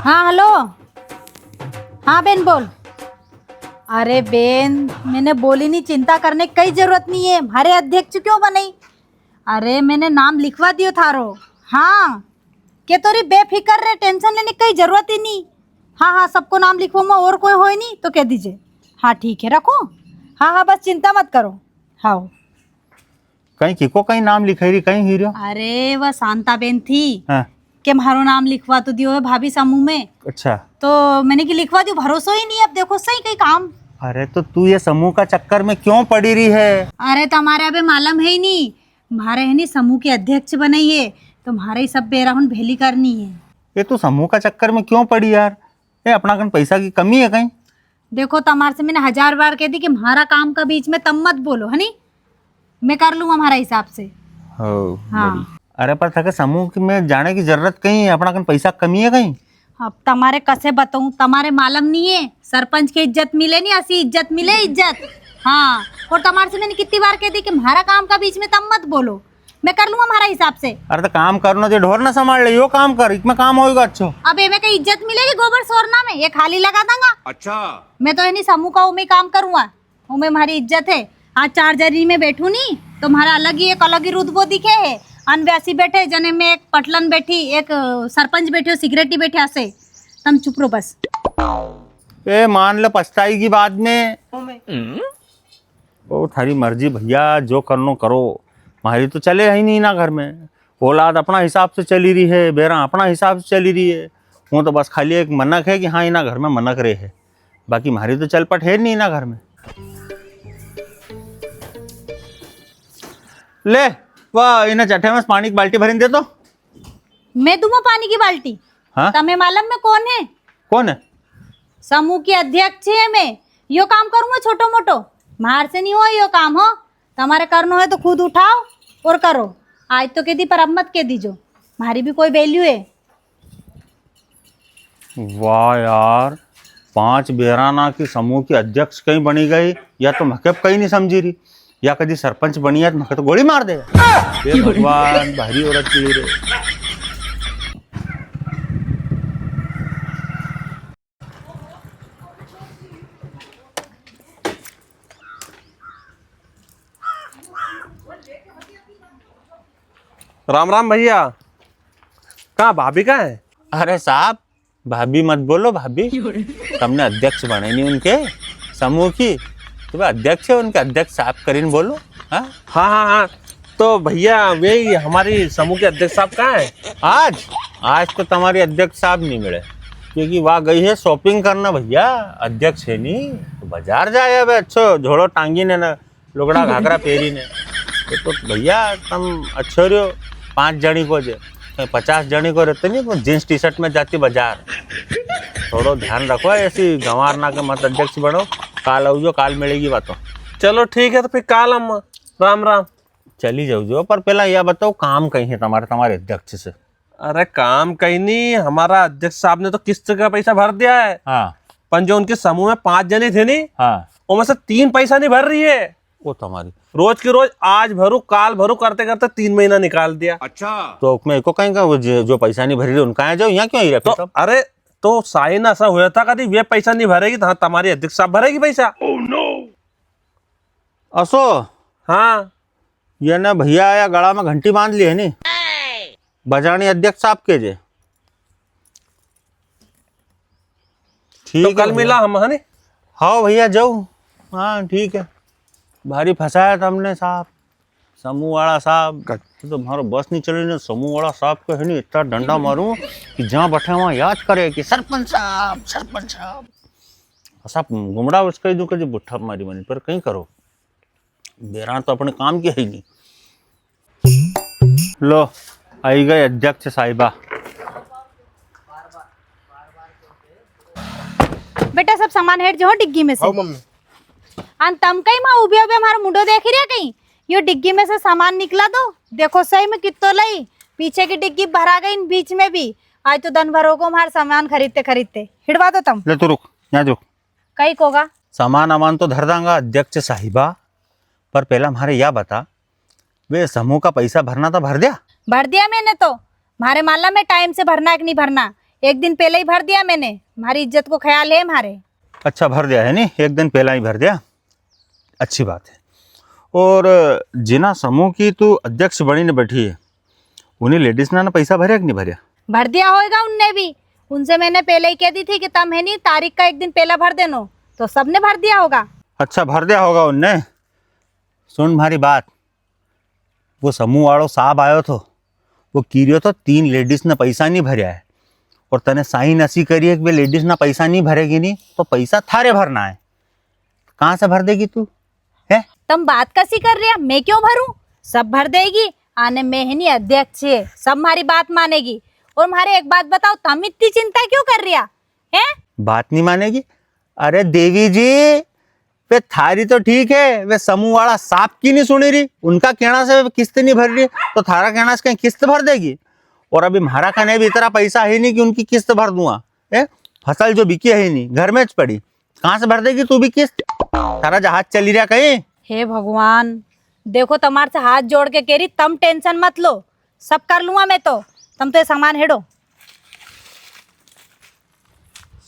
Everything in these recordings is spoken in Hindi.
हाँ हेलो। हाँ बेन बोल। अरे बेन मैंने बोली नहीं, चिंता करने की कोई जरूरत नहीं है। हमारे अध्यक्ष क्यों बने? अरे मैंने नाम लिखवा दियो थारो। हाँ के तोरी बेफिक्र रे, टेंशन लेने की कोई जरूरत ही नहीं। हाँ हाँ सबको नाम लिखवाऊंगा, और कोई होए नहीं तो कह दीजिए। हाँ ठीक है रखो। हाँ हाँ बस चिंता मत करो। हाँ कहीं किको कहीं नाम लिखाई रही कहीं हीरो। अरे वह शांता बेन थी हाँ। कि मारो नाम लिखवा तो दियो है भाभी समूह में, अच्छा। तो मैंने कि लिखवा दियो। भरोसा ही नहीं, अब देखो सही कहीं काम। अरे तो तू ये समूह का चक्कर में क्यों पड़ी रही है? अरे तुम्हारे अबे मालूम है ही नहीं, हमारे है नहीं समूह के अध्यक्ष बने है, तुम्हारे ही सब बेराहुन भेली करनी है। ये तू समूह का चक्कर में क्यों पड़ी यार? ये अपना कहीं पैसा की कमी है कहीं? देखो तुम्हारे से मैंने 1000 बार कह दी कि हमारा काम का बीच में तम मत बोलो, है नी? मैं कर लूंगा हमारा हिसाब से। हो हाँ अरे पर थके समूह में जाने की जरूरत कहीं है? अपना कहीं पैसा कमी है कहीं? अब तुम्हारे कैसे बताऊं, तुम्हारे मालूम नहीं है सरपंच की इज्जत मिले नहीं, ऐसी इज्जत मिले इज्जत। हाँ और तुम्हारे से मैंने कितनी बार कह दी कि हमारा काम का बीच में तम मत बोलो, मैं कर लूंगा हमारा हिसाब से। अरे तो काम करना तो ढोर ना संभाल ले, यो काम कर, इसमें काम होएगा। अच्छा अब ये में कहीं इज्जत मिलेगी गोबर सोरना में? ये खाली लगा दूंगा। अच्छा मैं तो नहीं समूह का उमे काम करूंगा, उमे हमारी इज्जत है। आज 4 जनी में बैठू नहीं तो हमारा अलग ही रुतबो दिखे है। अनव्यासी बैठे जने में, एक पटलन बैठी, एक सरपंच बैठे, सिगरेटी बैठे, ऐसे तुम चुप रहो बस। ए मान लो पछताएगी बाद में। ओ थारी मर्जी भैया, जो करनो करो। हमारी तो चले ही नहीं ना घर में। औलाद अपना हिसाब से चली रही है, बेरा अपना हिसाब से चली रही है। वो तो बस खाली एक मनक है कि हाँ इना घर में मनक रहे है, बाकी हमारी तो चलपट है नहीं ना घर में। ले वाह, इन्हें चट्टे में पानी की बाल्टी भरी दे तो। मैं दूंगा पानी की बाल्टी? हाँ तुम्हें मालूम में कौन है? कौन है? समूह की अध्यक्ष है मैं। यो काम करूंगा छोटो मोटो, मार से नहीं हो यो काम। हो तुम्हारे करनो है तो खुद उठाओ और करो। आज तो कह दी पर अब मत कह दीजो, हमारी भी कोई वैल्यू है। वाह यार, 5 बेराना की समूह की अध्यक्ष कहीं बनी गई, या तो मकब कहीं नहीं समझी रही, या कभी सरपंच बनी है तो मके तो गोली मार देगा। हे भगवान, भारी औरत की रे। राम राम भैया, कहाँ भाभी कहाँ है? अरे साहब भाभी मत बोलो, भाभी तुमने अध्यक्ष बने नहीं उनके समूह की, तो अध्यक्ष है उनके, अध्यक्ष साहब करीन बोलो। हाँ हाँ हाँ हाँ, तो भैया वही हमारी समूह के अध्यक्ष साहब कहाँ है? आज आज तो तुम्हारी अध्यक्ष साहब नहीं मिले, क्योंकि वहाँ गई है शॉपिंग करना। भैया अध्यक्ष है नहीं तो बाजार जाए। अब अच्छो झोड़ो टांगी ने ना लुगड़ा घाघरा पेरी ने, तो भैया तुम अच्छो रहो 5 जनी को जे 50 जनी को रहते नहीं, तो जींस टी शर्ट में जाती बाजार। थोड़ो ध्यान रखो, ऐसी गंवार ना के मत अध्यक्ष बनो। काल आओ, काल मिलेगी बातों। चलो ठीक है, तो फिर काल हम राम राम चली जाओ जो, पर पहला यह बताओ काम कहीं है तुम्हारे अध्यक्ष से? अरे काम कहीं नहीं, हमारा अध्यक्ष साहब ने तो किस्त का पैसा भर दिया है। हाँ पर जो उनके समूह में 5 जने थे नहीं, हाँ, उनमें से 3 पैसा नहीं भर रही है। वो तुम्हारी रोज की रोज आज भरू काल भरू करते करते 3 महीना निकाल दिया। अच्छा तो मेरे को कहीं का वो जो पैसा नहीं भरी उनका है, जाओ यहाँ क्यों ही तो रहे? अरे तो साइन ऐसा हुआ था, कभी वे पैसा नहीं भरेगी तो हाँ तुम्हारी अध्यक्ष साहब भरेगी पैसा। असो हाँ ये ना भैया आया गला में घंटी बांध ली है नी, बजानी अध्यक्ष साहब के जे। ठीक तो है कल मिला हम, है नी? हाँ भैया जाओ। हाँ ठीक है, भारी फंसाया तुमने साहब, समूह वाला साहब। तो तुम्हारा बस नहीं चले ना, समूह वाला साहब को है नहीं इतना डंडा मारूं कि जहाँ बैठे वहाँ याद करे कि सरपंच साहब सरपंच साहब। ऐसा गुमड़ा उसका ही दूं कि बुट्ठा मारी बनी, पर कहीं करो बेरा तो अपने काम की है ही नहीं। लो आई गए अध्यक्ष साहिबा। बेटा सब सामान हेट जो डिग्गी में से। हाँ मम्मी। अन तम कहीं माँ उबे उबे हमारा मुंडो देख रही है कहीं? यो डिग्गी में से सामान निकला दो, देखो सही में कितो लाई। पीछे की डिग्गी भरा गई, बीच में भी। आज तो दिन भर होगा हमारा सामान खरीदते खरीदते। हिड़वा दो तुम। ले तो रुक, यहाँ रुक। कहीं कोगा सामान अमान तो धर दांगा अध्यक्ष साहिबा, पर पहला हमारे यह बता, वे समूह का पैसा भरना था भर दिया? भर दिया मैंने तो। हमारे माला में टाइम से भरना है कि नहीं भरना, एक दिन पहले ही भर दिया मैंने, हमारी इज्जत को ख्याल है हमारे। अच्छा भर दिया है नहीं, एक दिन पहला ही भर दिया, अच्छी बात है। और जिना समूह की तू अध्यक्ष बनी ने बैठी है, उन्हें लेडीज ने पैसा भरे कि नहीं भरे? भर दिया होगा उनने भी, उनसे मैंने पहले ही कह दी थी कि तम है नहीं तारीख का एक दिन पहला भर देनो, तो सबने भर दिया होगा। अच्छा भर दिया होगा उनने। सुन हमारी बात, वो समूह वालों साहब आयो तो वो कीरियो तो 3 लेडीज ने पैसा नहीं भरया है, और तने साइन ऐसी करी है कि वे लेडीज ना पैसा नहीं भरेगी नहीं तो पैसा थारे भरना है। कहाँ से भर देगी तू है? तुम बात कैसी कर रहे हैं, मैं क्यों भरूं? सब भर देगी, आने में है नहीं अध्यक्ष है, सब हमारी बात मानेगी। और हमारे एक बात बताओ, तुम इतनी चिंता क्यों कर रही है? बात नहीं मानेगी? अरे देवी जी, वे थारी तो ठीक है, वे समूह वाला साहब की नहीं सुनी रही, उनका कहना से किस्त नहीं भर रही तो थारा कहना से कहीं किस्त भर देगी? और अभी हमारा कहने भी इतना पैसा है नहीं कि उनकी किस्त भर दूंगा। फसल जो बिकी है नहीं, घर में पड़ी, कहाँ से भर देगी तू भी किस्त? थारा जहाज चली रहा कहीं? हे भगवान, देखो तुम्हारे से हाथ जोड़ के कह रही, तुम टेंशन मत लो, सब कर लूंगा मैं, तो तुम तो सामान हेडो।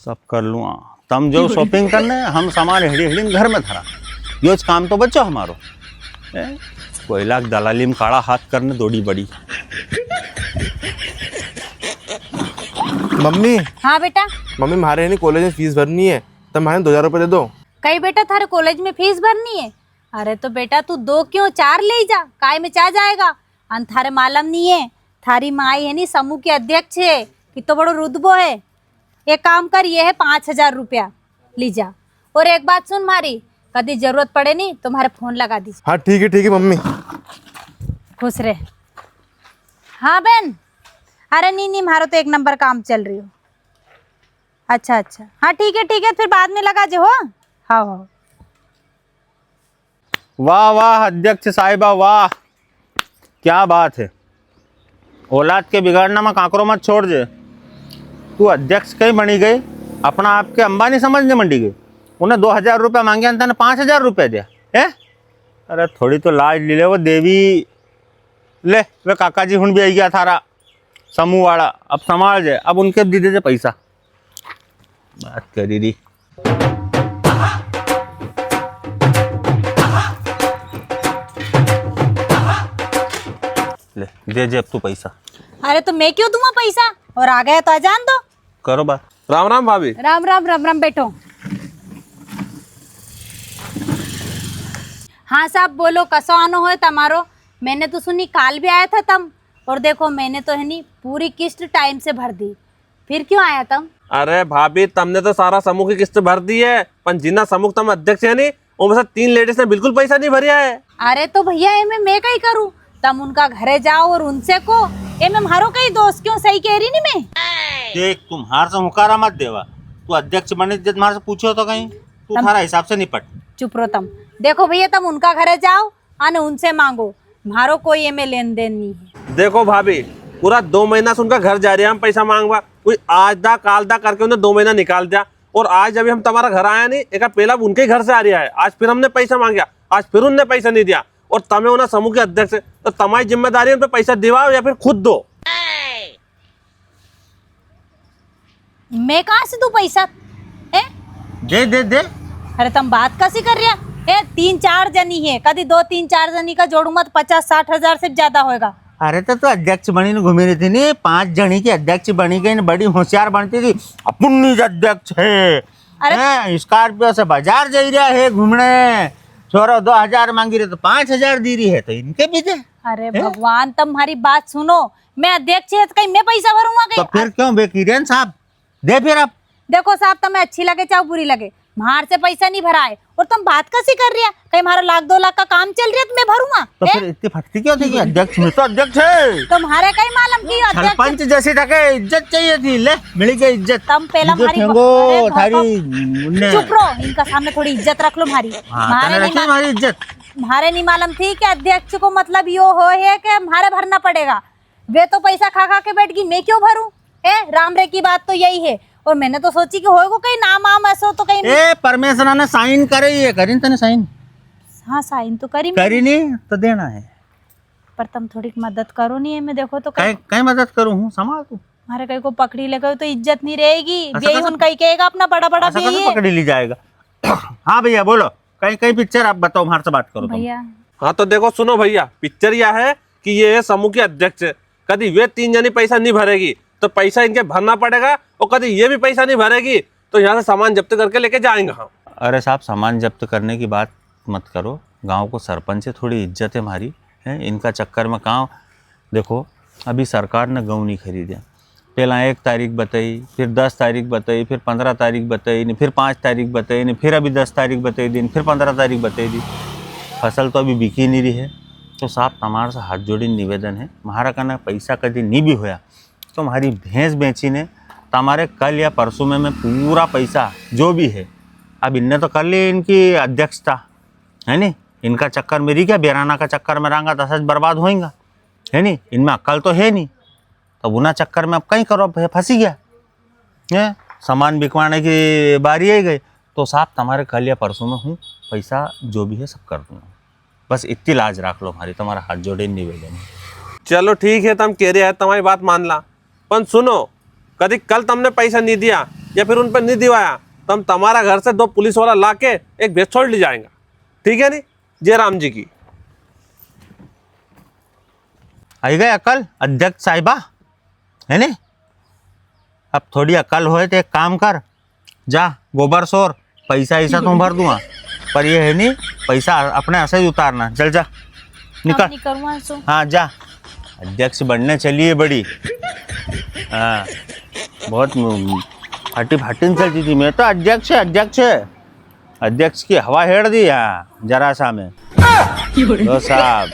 सब कर लूँगा, तम जो शॉपिंग करने, हम सामान हेड़ी हेड़ी घर में धरा, यो काम तो बच्चो हमारो। कोई लाख दलाली में काड़ा हाथ करने दौड़ी बड़ी। मम्मी हाँ बेटा। मम्मी हमारे नहीं कॉलेज में फीस भरनी है, तो हमारे 2000 रुपये दे दो। कई बेटा थारे कॉलेज में फीस भरनी है? अरे तो बेटा तू 2 क्यों 4 ले जा, काय में चा जाएगा। अन थारे मालूम नहीं है, थारी माई है नी समूह की अध्यक्ष है, कितो बड़ो रुतबो है। एक काम कर, ये है 5000 रुपया ली जा। और एक बात सुन मारी, कभी जरूरत पड़े नहीं तुम्हारे फोन लगा दीजिए। हाँ ठीक है मम्मी। खुश रहे। हाँ बहन, अरे नहीं मारो तो 1 नंबर काम चल रही हो। अच्छा, हाँ ठीक है, फिर बाद में लगा जो। हाँ। वाह वाह अध्यक्ष साहिबा, वाह क्या बात है। औलाद के बिगाड़ना में काकरो मत छोड़ जे। तू अध्यक्ष कहीं बनी गई, अपना आपके अंबानी समझने मंडी गई। उन्हें 2000 रुपया मांगे, ने 5000 रुपया दिया है। अरे थोड़ी तो लाज ले ले वो देवी। ले वे काका जी हुन भी आई गया थारा समूह वाला, अब संभाल जाए, अब उनके दे दे पैसा। बात करी रही। ले दे जे अब तू पैसा। अरे तो मैं क्यों दूंगा पैसा, और आ गया तो आ जान दो। करो बात। राम राम भाभी। राम राम बैठो। हाँ साहब बोलो, कसो आनो है तमारो? मैंने तो सुनी काल भी आया था तम, और देखो मैंने तो है नहीं पूरी किस्त टाइम से भर दी, फिर क्यों आया तुम? अरे भाभी, तुमने तो सारा समूह की किस्त भर दी है, पर जिन्ना समूह तुम अध्यक्ष है नहीं, उनमें से 3 लेडीज ने बिल्कुल पैसा नहीं भरिया है। अरे तो भैया ए मैं कहीं करूँ, तुम उनका घरे जाओ और उनसे को ए मैं मारो कहीं दोस्त, क्यों सही कह रही नहीं मैं? देख तुम्हार से हुकारा मत देवा, तू अध्यक्ष बने जब तुम्हारे से पूछो तो कहीं तू थारा हिसाब से निपट। चुप रहो तुम। देखो भैया तुम उनका घरे जाओ आने उनसे मांगो, मारो कोई में लेन देन नहीं है। देखो भाभी, पूरा 2 महीना से उनका घर जा रहे हैं हम पैसा मांगवा, कोई आज दा काल दा करके उन्हें 2 महीना निकाल दिया, और आज जब हम तुम्हारा घर आया नहीं, एक पहला उनके घर से आ रहा है, आज फिर हमने पैसा मांगा, आज फिर उनने पैसा नहीं दिया, और तमें उन्हें समूह के अध्यक्ष है, तो तुम्हारी जिम्मेदारी है उन पे पैसा दिवाओ या फिर खुद दो। मैं कहाँ से दूं पैसा? दे। अरे तुम बात कैसी कर रही है? 3-4 जनी है, कभी 2-3-4 जनी का जोड़ू मत 50-60 हजार से ज्यादा होएगा। अरे तो अध्यक्ष बनी ने घूमी रही थी नहीं, 5 जनी की अध्यक्ष बनी गई, बड़ी होशियार बनती थी। अपन अध्यक्ष है, अरे स्कॉर्पियो से बाजार जा रहा है घूमने, छोरो 2000 मांगी रही तो 5000 दी रही है, तो इनके भी दे। अरे भगवान, तुम्हारी बात सुनो, मैं अध्यक्ष है तो कहीं मैं पैसा भरूंगा तो कहीं? फिर क्यों बेकीरन साहब दे फिर। अब देखो साहब, तुम्हें अच्छी लगे चाहे बुरी लगे, मार से पैसा नहीं भरा है, और तुम बात कैसी कर रही है? कहीं हमारा 1-2 लाख का काम चल रहा है तो मैं भरूंगा? तो फिर इतनी फटती क्यों थी कि अध्यक्ष में तो अध्यक्ष है। तुम्हारे कहीं मालूम की अध्यक्ष? सरपंच जैसी टके इज्जत चाहिए थी, ले मिली गई इज्जत। तुम पहला इज्जत हमारी फेंको, अरे थारी चुप रहो, इनका सामने थोड़ी इज्जत रख लो हमारी। हमारी इज्जत हमारे नहीं मालूम थी कि अध्यक्ष को मतलब यो हो है कि हमारे भरना पड़ेगा। वे तो पैसा खा के बैठ गई, मैं क्यों भरूं? राम रे की बात तो यही है, और मैंने तो सोची कि होएगो कहीं नाम आम ऐसा तो कहीं। परमेश्वर ने साइन करे, ये करीन तने साइन। हाँ साइन तो करी नहीं तो देना है, पर तुम थोड़ी मदद करो नहीं है, मैं देखो तो कहीं मदद करूँ हूँ, संभाल तू। अरे कहीं को पकड़ी ले गए तो इज्जत नहीं रहेगी। ऐसा बेई कैसे- उनका ही कहेगा अपना बड़ा बड़ा ऐसा बेई कैसे है। पकड़ी ली जाएगा? हाँ भैया बोलो, कहीं कहीं पिक्चर आप बताओ, हमारे से बात करो तुम। भैया हाँ तो देखो सुनो भैया, पिक्चर यह है कि ये है समूह के अध्यक्ष। कभी वे 3 जनी पैसा नहीं भरेगी तो पैसा इनके भरना पड़ेगा, और कभी ये भी पैसा नहीं भरेगी तो यहाँ से सामान जब्त करके लेके जाएंगे हम। अरे साहब, सामान जब्त करने की बात मत करो, गांव को सरपंच से थोड़ी इज्जत है हमारी, है इनका चक्कर में कहाँ। देखो अभी सरकार ने गेहूँ नहीं खरीदे, पहला 1 तारीख बताई, फिर 10 तारीख बताई, फिर 15 तारीख बताई नहीं, फिर 5 तारीख बताई नहीं, फिर अभी 10 तारीख बताई दी, फिर 15 तारीख बताई दी। फसल तो अभी बिकी नहीं रही है। तो साहब हमारे से हाथ जोड़ी निवेदन है, हमारा कहना पैसा कभी नहीं भी होया तो हमारी भैंस बेची ने तो हमारे कल या परसों में मैं पूरा पैसा जो भी है, अब इनने तो कर ली इनकी अध्यक्षता है नी, इनका चक्कर मेरी क्या बेराना का चक्कर में रहूँगा तो सच बर्बाद होएगा है नी, इनमें अक्ल तो है नहीं, तो उना चक्कर में अब कहीं करो फंसी गया है, सामान बिकवाने की बारी आई गई। तो साहब तुम्हारे कल या परसों में हूँ, पैसा जो भी है सब कर दूँगा, बस इतनी लाज रख लो हमारी, तुम्हारा हाथ जोड़े निवेदन है। चलो ठीक है, तुम कह रहे हैं तुम्हारी बात मान ला, पर सुनो कभी कल तुमने पैसा नहीं दिया या फिर उन पर नहीं दिवाया तो हम तुम्हारा घर से 2 पुलिस वाला ला के एक भैंस छोड़ ले जाएंगे, ठीक है नी? जय राम जी की। आई गए अकल अध्यक्ष साहिबा है नी, अब थोड़ी अकल होए तो एक काम कर, जा गोबर सोर, पैसा ऐसा तुम भर दूंगा, पर ये है नी पैसा अपने ऐसे ही उतारना, चल जा निकल। नहीं करूँगा सो। हाँ जा, अध्यक्ष बनने चलिए बड़ी, हाँ बहुत फाटी फाटी चलती थी, मैं तो अध्यक्ष है, अध्यक्ष की हवा हेड़ दी यहाँ जरा सा में। तो साहब